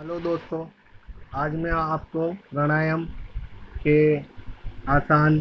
Hello दोस्तों, आज मैं आपको प्राणायाम के आसान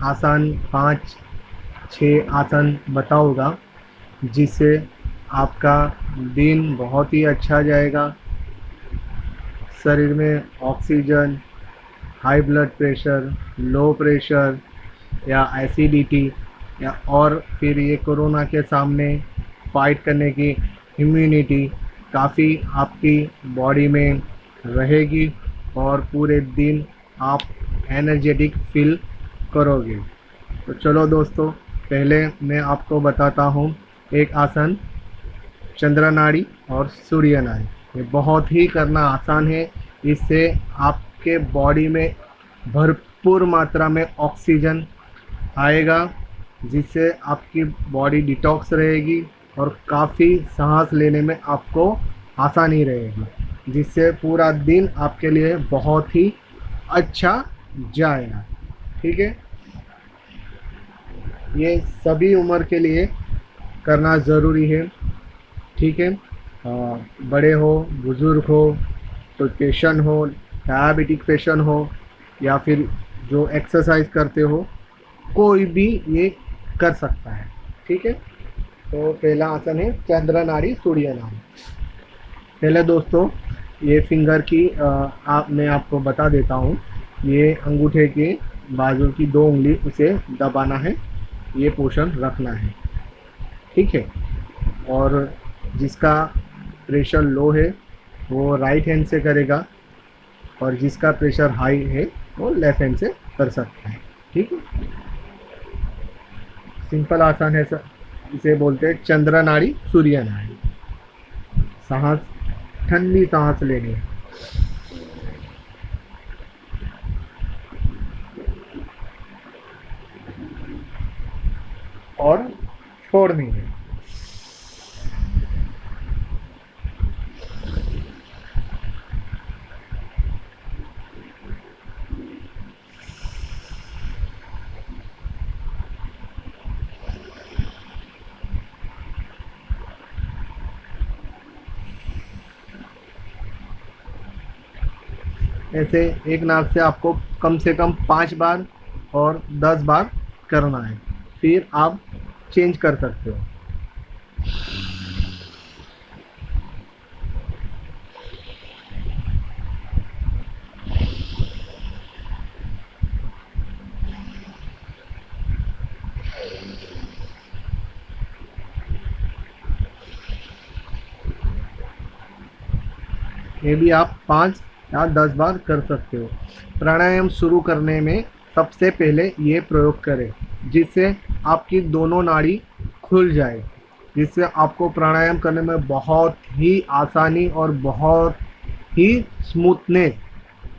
आसान 5-6 आसन बताऊंगा, जिससे आपका दिन बहुत ही अच्छा जाएगा। शरीर में oxygen, high blood pressure, low pressure या एसिडिटी या और फिर ये कोरोना के सामने फाइट करने की इम्यूनिटी काफ़ी आपकी बॉडी में रहेगी और पूरे दिन आप एनर्जेटिक फील करोगे। तो चलो दोस्तों, पहले मैं आपको बताता हूँ एक आसन, चंद्र नाड़ी और सूर्य नाड़ी। ये बहुत ही करना आसान है। इससे आपके बॉडी में भरपूर मात्रा में ऑक्सीजन आएगा, जिससे आपकी बॉडी डिटॉक्स रहेगी और काफ़ी सांस लेने में आपको आसानी रहेगी, जिससे पूरा दिन आपके लिए बहुत ही अच्छा जाएगा। ठीक है, ये सभी उम्र के लिए करना ज़रूरी है। ठीक है, बड़े हो, बुज़ुर्ग हो, तो पेशेंट हो, डायबिटिक पेशेंट हो या फिर जो एक्सरसाइज करते हो, कोई भी ये कर सकता है। ठीक है, तो पहला आसन है चंद्र नाड़ी सूर्य नाड़ी। पहले दोस्तों, ये फिंगर की मैं आपको बता देता हूँ। ये अंगूठे के बाजू की 2 उंगली उसे दबाना है, ये पोषण रखना है। ठीक है, और जिसका प्रेशर लो है वो राइट हैंड से करेगा और जिसका प्रेशर हाई है वो लेफ्ट हैंड से कर सकता है। ठीक है, सिंपल आसान है सर। इसे बोलते हैं चंद्र नाड़ी सूर्य नाड़ी। सांस, ठंडी सांस लेनी है और छोड़नी है। ऐसे एक नाक से आपको कम से कम 5 बार और 10 बार करना है, फिर आप चेंज कर सकते हो। ये भी आप 5 या 10 बार कर सकते हो। प्राणायाम शुरू करने में सबसे पहले ये प्रयोग करें, जिससे आपकी दोनों नाड़ी खुल जाए, जिससे आपको प्राणायाम करने में बहुत ही आसानी और बहुत ही स्मूथनेस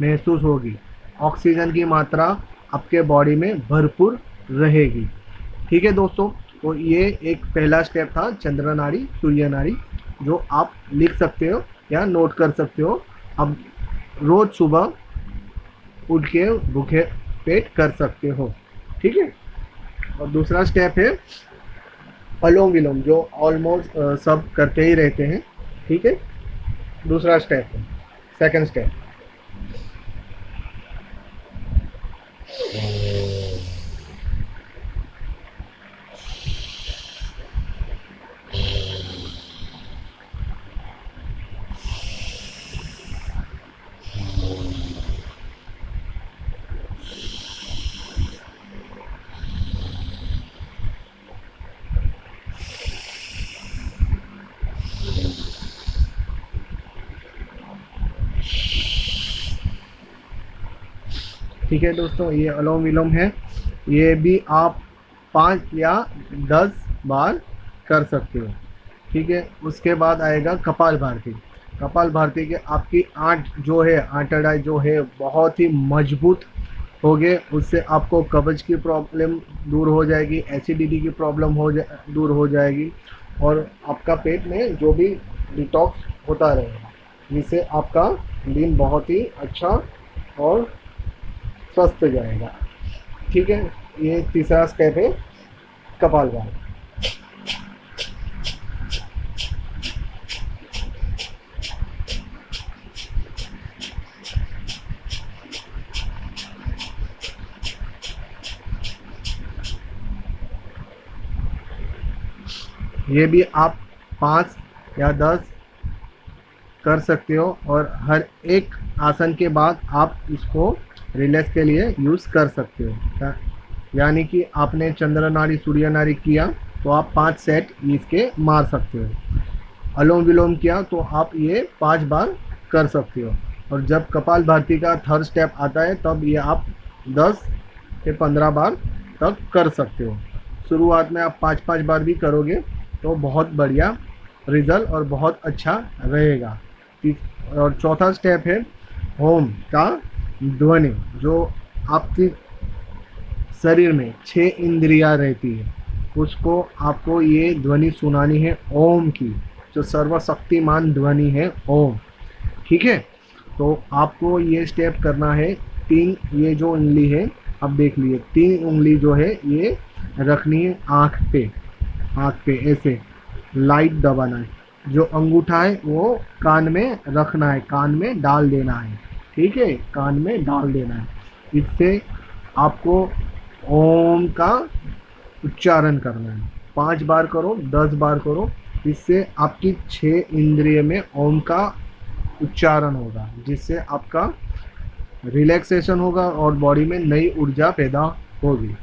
महसूस होगी। ऑक्सीजन की मात्रा आपके बॉडी में भरपूर रहेगी। ठीक है दोस्तों, तो ये एक पहला स्टेप था चंद्र नाड़ी सूर्य नाड़ी, जो आप लिख सकते हो या नोट कर सकते हो। अब रोज़ सुबह उठ के भूखे पेट कर सकते हो। ठीक है, और दूसरा स्टेप है अनुलोम विलोम, जो ऑलमोस्ट सब करते ही रहते हैं। ठीक है, दूसरा स्टेप है, सेकंड स्टेप। ठीक है दोस्तों, ये अनुलोम विलोम है। ये भी आप 5 या 10 बार कर सकते हो। ठीक है, उसके बाद आएगा कपाल भारती। कपाल भारती के आपकी आंट जो है, आंतड़ा जो है बहुत ही मजबूत हो गए। उससे आपको कब्ज की प्रॉब्लम दूर हो जाएगी, एसिडिटी की प्रॉब्लम दूर हो जाएगी और आपका पेट में जो भी डिटॉक्स होता रहेगा, जिससे आपका दिन बहुत ही अच्छा और स्वस्थ जाएगा। ठीक है, ये तीसरा स्टेप है कपालभाति। ये भी आप 5 या 10 कर सकते हो और हर एक आसन के बाद आप इसको रिलैक्स के लिए यूज़ कर सकते हो। यानी कि आपने चंद्र नाड़ी सूर्य नाड़ी किया तो आप 5 सेट इसके मार सकते हो। अनुलोम विलोम किया तो आप ये 5 बार कर सकते हो। और जब कपालभाति का थर्ड स्टेप आता है तब ये आप 10 से 15 बार तक कर सकते हो। शुरुआत में आप 5-5 बार भी करोगे तो बहुत बढ़िया रिजल्ट और बहुत अच्छा रहेगा। और चौथा स्टेप है होम का ध्वनि। जो आपकी शरीर में 6 इंद्रियां रहती है, उसको आपको ये ध्वनि सुनानी है ओम की, जो सर्वशक्तिमान ध्वनि है ओम। ठीक है, तो आपको ये स्टेप करना है। 3 ये जो उंगली है, अब देख लिए 3 उंगली जो है ये रखनी है आँख पे ऐसे लाइट दबाना है। जो अंगूठा है वो कान में रखना है, कान में डाल देना है। ठीक है, कान में डाल देना है। इससे आपको ओम का उच्चारण करना है। 5 बार करो, 10 बार करो, इससे आपकी 6 इंद्रिय में ओम का उच्चारण होगा, जिससे आपका रिलैक्सेशन होगा और बॉडी में नई ऊर्जा पैदा होगी।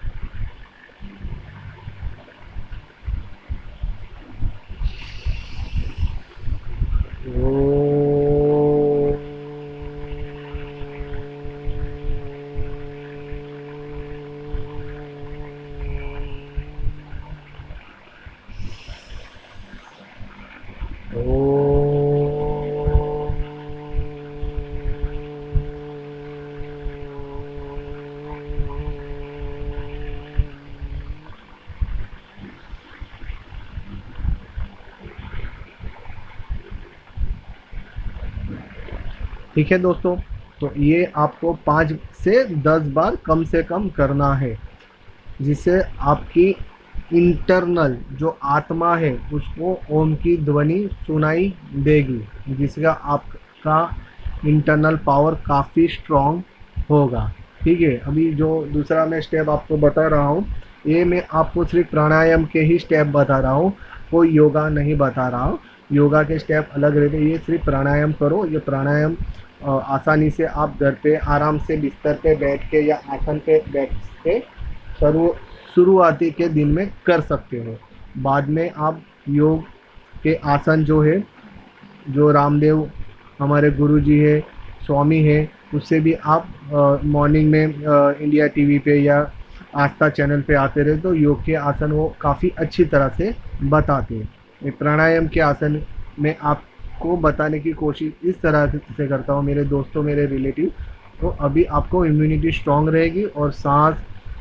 ठीक है दोस्तों, तो ये आपको 5 से 10 बार कम से कम करना है, जिससे आपकी इंटरनल जो आत्मा है उसको ओम की ध्वनि सुनाई देगी, जिसका आपका इंटरनल पावर काफ़ी स्ट्रॉन्ग होगा। ठीक है, अभी जो दूसरा मैं स्टेप आपको बता रहा हूँ, ये मैं आपको सिर्फ प्राणायाम के ही स्टेप बता रहा हूँ, कोई योगा नहीं बता रहा हूँ। योगा के स्टेप अलग रहते हैं, ये सिर्फ प्राणायाम करो। ये प्राणायाम आसानी से आप घर पे आराम से बिस्तर पे बैठ के या आसन पे बैठ के शुरुआती के दिन में कर सकते हो। बाद में आप योग के आसन जो है, जो रामदेव हमारे गुरुजी है, स्वामी है, उससे भी आप मॉर्निंग में इंडिया टीवी पे या आस्था चैनल पे आते रहे तो योग के आसन वो काफ़ी अच्छी तरह से बताते हैं। प्राणायाम के आसन में आपको बताने की कोशिश इस तरह से करता हूँ मेरे दोस्तों, मेरे रिलेटिव। तो अभी आपको इम्यूनिटी स्ट्रांग रहेगी और सांस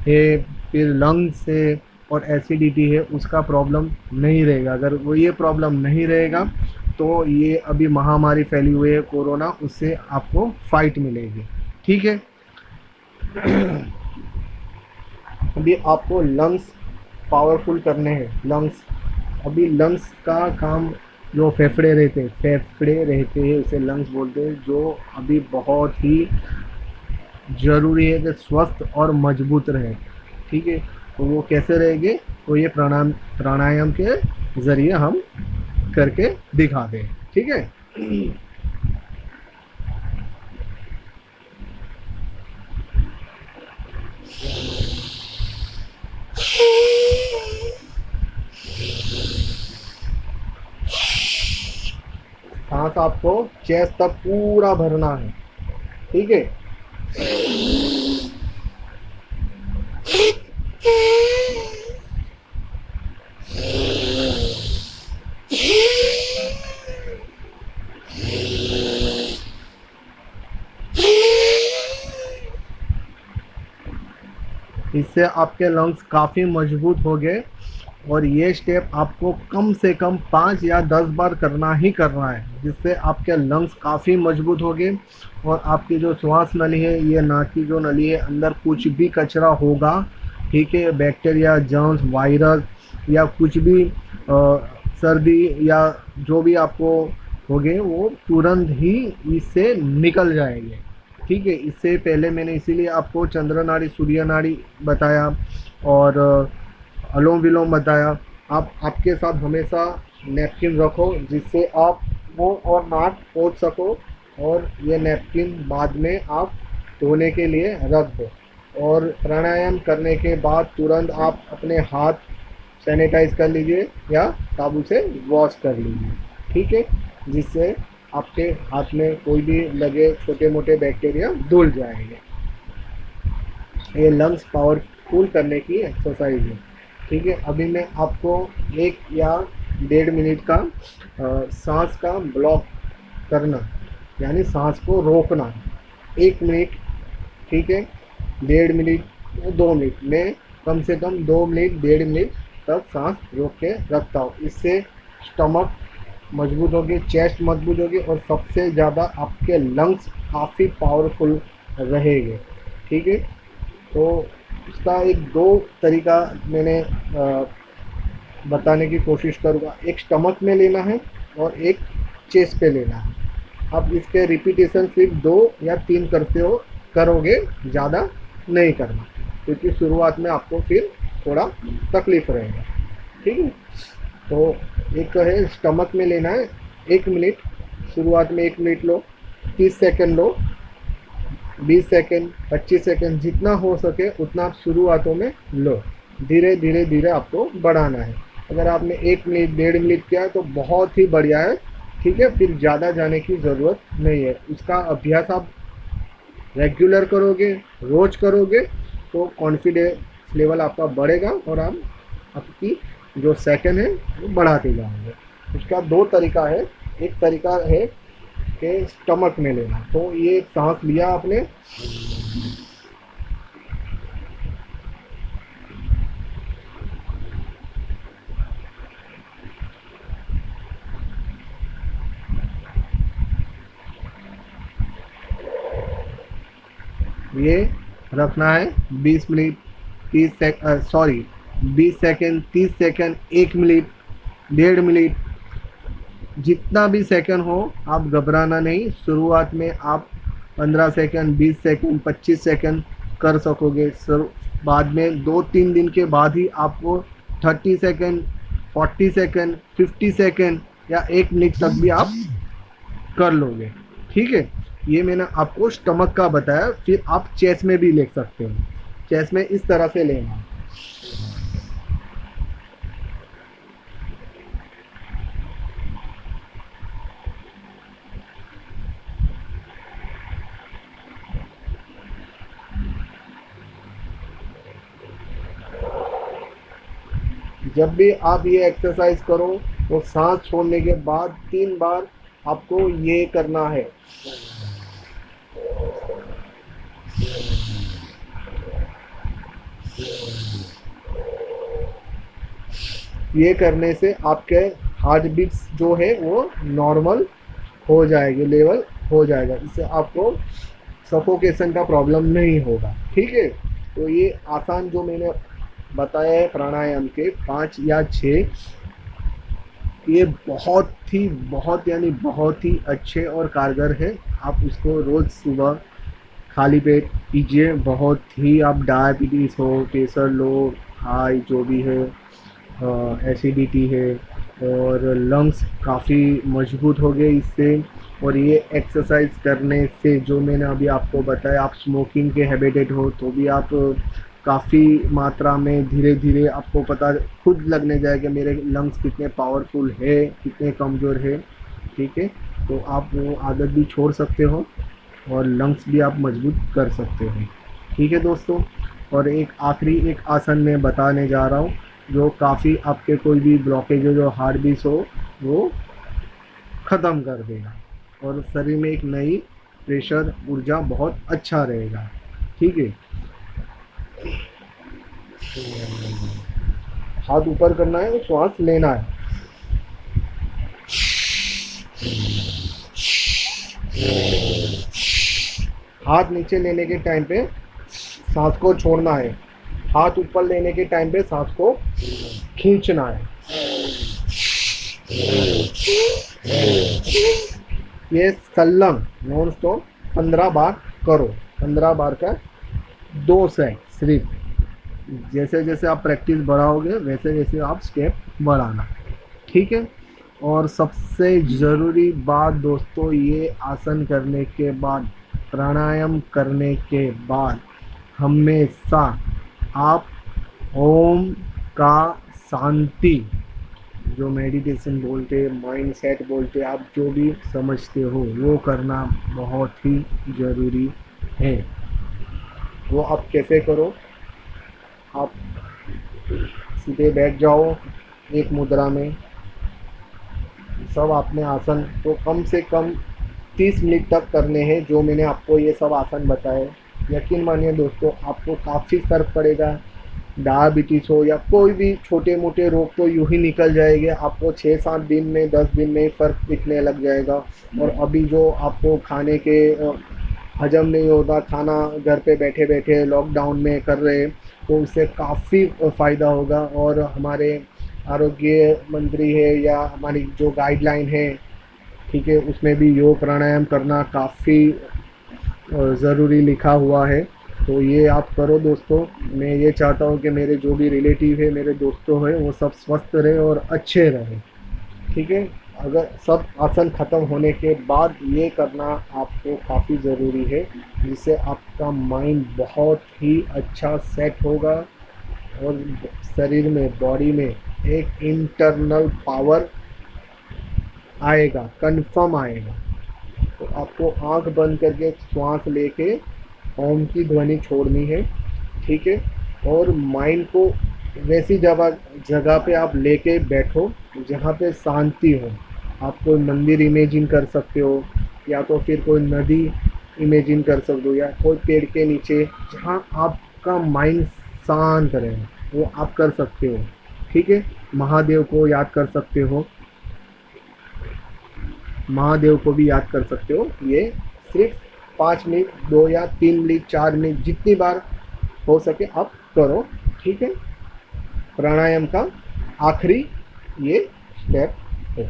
है, फिर लंग्स है और एसिडिटी है, उसका प्रॉब्लम नहीं रहेगा। अगर वो ये प्रॉब्लम नहीं रहेगा तो ये अभी महामारी फैली हुई है कोरोना, उससे आपको फाइट मिलेगी। ठीक है, अभी आपको लंग्स पावरफुल करने हैं। लंग्स, अभी लंग्स का काम जो फेफड़े रहते हैं उसे लंग्स बोलते हैं, जो अभी बहुत ही ज़रूरी है कि स्वस्थ और मजबूत रहे। ठीक है, तो वो कैसे रहेंगे, तो ये प्राणायाम के ज़रिए हम करके दिखाते हैं। ठीक है, सांस आपको चेस्ट तक पूरा भरना है। ठीक है, इससे आपके लंग्स काफ़ी मजबूत हो गए। और ये स्टेप आपको कम से कम 5 या 10 बार करना ही करना है, जिससे आपके लंग्स काफ़ी मजबूत हो गए। और आपकी जो श्वास नली है, ये नाक की जो नली है, अंदर कुछ भी कचरा होगा, ठीक है, बैक्टीरिया, जर्म्स, वायरस या कुछ भी सर्दी या जो भी आपको हो गए, वो तुरंत ही इससे निकल जाएंगे। ठीक है, इससे पहले मैंने इसीलिए आपको चंद्र नाड़ी सूर्य नाड़ी बताया और अनुलोम विलोम बताया, आप आपके साथ हमेशा नैपकिन रखो, जिससे आप मुंह और नाक पोंछ सको, और ये नैपकिन बाद में आप धोने के लिए रख दो। और प्राणायाम करने के बाद तुरंत आप अपने हाथ सैनिटाइज कर लीजिए या साबुन से वॉश कर लीजिए, ठीक है, जिससे आपके हाथ में कोई भी लगे छोटे मोटे बैक्टीरिया धुल जाएंगे। ये लंग्स पावरफुल करने की एक्सरसाइज है, ठीक है। अभी मैं आपको 1 या 1.5 मिनट का सांस का ब्लॉक करना, यानी सांस को रोकना 1 मिनट, ठीक है, 1.5 मिनट 2 मिनट में, कम से कम 2 मिनट 1.5 मिनट तक सांस रोक के रखता हूँ। इससे स्टमक मजबूत होगी, चेस्ट मजबूत होगी, और सबसे ज़्यादा आपके लंग्स काफ़ी पावरफुल रहेंगे, ठीक है। तो इसका एक दो तरीका मैंने बताने की कोशिश करूँगा। एक स्टमक में लेना है और एक चेस्ट पे लेना है। आप इसके रिपीटेशन सिर्फ 2 या 3 करोगे, ज़्यादा नहीं करना, क्योंकि शुरुआत में आपको फिर थोड़ा तकलीफ रहेगा, ठीक है। तो एक है स्टमक में लेना है 1 मिनट, शुरुआत में 1 मिनट लो, 30 सेकंड लो, 20 सेकंड, 25 सेकंड, जितना हो सके उतना आप शुरुआतों में लो। धीरे धीरे धीरे आपको बढ़ाना है। अगर आपने 1 मिनट 1.5 मिनट किया तो बहुत ही बढ़िया है, ठीक है, फिर ज़्यादा जाने की ज़रूरत नहीं है। इसका अभ्यास आप रेगुलर करोगे, रोज़ करोगे, तो कॉन्फिडेंस लेवल आपका बढ़ेगा और आप आपकी जो सेकंड है वो बढ़ाते जाओगे। इसका 2 तरीका है। एक तरीका है कि स्टमक में लेना, तो ये सांस लिया आपने, ये रखना है 20 minute 20 second, 30 second, 1 minute, 1.5 minute, जितना भी सेकंड हो, आप घबराना नहीं। शुरुआत में आप 15 सेकंड, 20 सेकंड, 25 सेकंड कर सकोगे। बाद में 2-3 दिन के बाद ही आपको 30 सेकंड, 40 सेकंड, 50 सेकंड या 1 मिनट तक भी आप कर लोगे, ठीक है। ये मैंने आपको स्टमक का बताया। फिर आप चेस्ट में भी ले सकते हो। चेस्ट में इस तरह से लेना, जब भी आप ये एक्सरसाइज करो तो सांस छोड़ने के बाद 3 बार आपको ये करना है। ये करने से आपके हार्ट बीट्स जो है वो नॉर्मल हो जाएगी, लेवल हो जाएगा। इससे आपको सफोकेशन का प्रॉब्लम नहीं होगा, ठीक है। तो ये आसान जो मैंने बताया है प्राणायाम के 5 या 6, ये बहुत यानी बहुत ही अच्छे और कारगर है। आप इसको रोज़ सुबह खाली पेट कीजिए। बहुत ही, आप डायबिटीज़ हो, प्रेशर लो, हाई जो भी है, एसिडिटी है, और लंग्स काफ़ी मजबूत हो गए इससे। और ये एक्सरसाइज करने से जो मैंने अभी आपको बताया, आप स्मोकिंग के हैबिटेड हो तो भी आप काफ़ी मात्रा में धीरे धीरे आपको पता खुद लगने जाएगा मेरे लंग्स कितने पावरफुल है, कितने कमज़ोर है, ठीक है। तो आप वो आदत भी छोड़ सकते हो और लंग्स भी आप मजबूत कर सकते हो, ठीक है दोस्तों। और एक आखिरी एक आसन मैं बताने जा रहा हूँ जो काफ़ी आपके कोई भी ब्लॉकेज हो, जो हार्ट बीट हो, वो ख़त्म कर देगा और शरीर में एक नई प्रेशर ऊर्जा बहुत अच्छा रहेगा, ठीक है। हाथ ऊपर करना है, श्वास लेना है। हाथ नीचे लेने के टाइम पे सांस को छोड़ना है। हाथ ऊपर लेने के टाइम पे सांस को खींचना है। ये संलग्न नॉन स्टॉप 15 बार करो। 15 बार का 2 सेट सिर्फ। जैसे जैसे आप प्रैक्टिस बढ़ाओगे वैसे वैसे आप स्टेप बढ़ाना। ठीक है। और सबसे ज़रूरी बात दोस्तों, ये आसन करने के बाद, प्राणायाम करने के बाद हमेशा आप ओम का शांति, जो मेडिटेशन बोलते, माइंड सेट बोलते, आप जो भी समझते हो वो करना बहुत ही ज़रूरी है। वो आप कैसे करो, आप सीधे बैठ जाओ एक मुद्रा में, सब आपने आसन तो कम से कम 30 मिनट तक करने हैं, जो मैंने आपको ये सब आसन बताए। यकीन मानिए दोस्तों, आपको काफ़ी फ़र्क पड़ेगा। डायबिटीज़ हो या कोई भी छोटे मोटे रोग तो यूँ ही निकल जाएंगे, आपको 6-7 दिन में, 10 दिन में फ़र्क दिखने लग जाएगा। और अभी जो आपको खाने के हजम नहीं होता, खाना घर पे बैठे बैठे लॉकडाउन में कर रहे हैं, तो उससे काफ़ी फ़ायदा होगा। और हमारे आरोग्य मंत्री है या हमारी जो गाइडलाइन है, ठीक है, उसमें भी योग प्राणायाम करना काफ़ी ज़रूरी लिखा हुआ है। तो ये आप करो दोस्तों। मैं ये चाहता हूँ कि मेरे जो भी रिलेटिव है, मेरे दोस्तों हैं, वो सब स्वस्थ रहे और अच्छे रहें। ठीक है। अगर सब आसन ख़त्म होने के बाद ये करना आपको काफ़ी ज़रूरी है, जिससे आपका माइंड बहुत ही अच्छा सेट होगा और शरीर में, बॉडी में एक इंटरनल पावर आएगा, कंफर्म आएगा। तो आपको आंख बंद करके श्वास लेके ओम की ध्वनि छोड़नी है। ठीक है। और माइंड को वैसी जगह जगह पे आप लेके बैठो जहाँ पे शांति हो। आप कोई मंदिर इमेजिन कर सकते हो, या तो फिर कोई नदी इमेजिन कर सकते हो, या कोई पेड़ के नीचे जहाँ आपका माइंड शांत रहे, वो आप कर सकते हो। ठीक है। महादेव को याद कर सकते हो, महादेव को भी याद कर सकते हो। ये सिर्फ 5 मिनट, 2 या 3 मिनट, 4 मिनट, जितनी बार हो सके आप करो। ठीक है। प्राणायाम का आखिरी ये स्टेप है।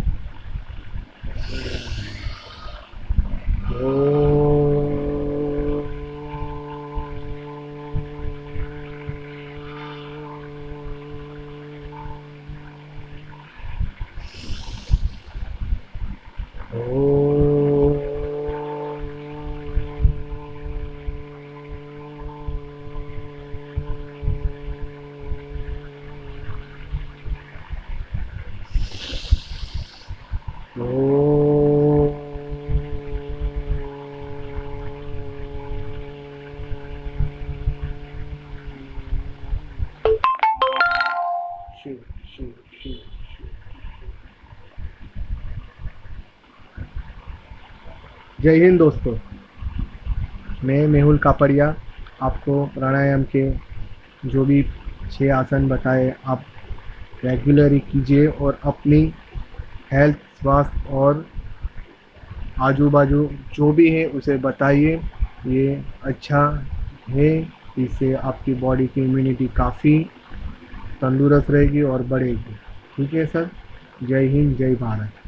शिव शिव शिव शिव। जय हिंद दोस्तों। मैं मेहुल कापड़िया, आपको प्राणायाम के जो भी 6 आसन बताए आप रेगुलर कीजिए और अपनी हेल्थ, स्वास्थ्य और आजू बाजू जो भी है उसे बताइए। ये अच्छा है, इससे आपकी बॉडी की इम्यूनिटी काफ़ी तंदुरुस्त रहेगी और बढ़ेगी। ठीक है सर। जय हिंद, जय भारत।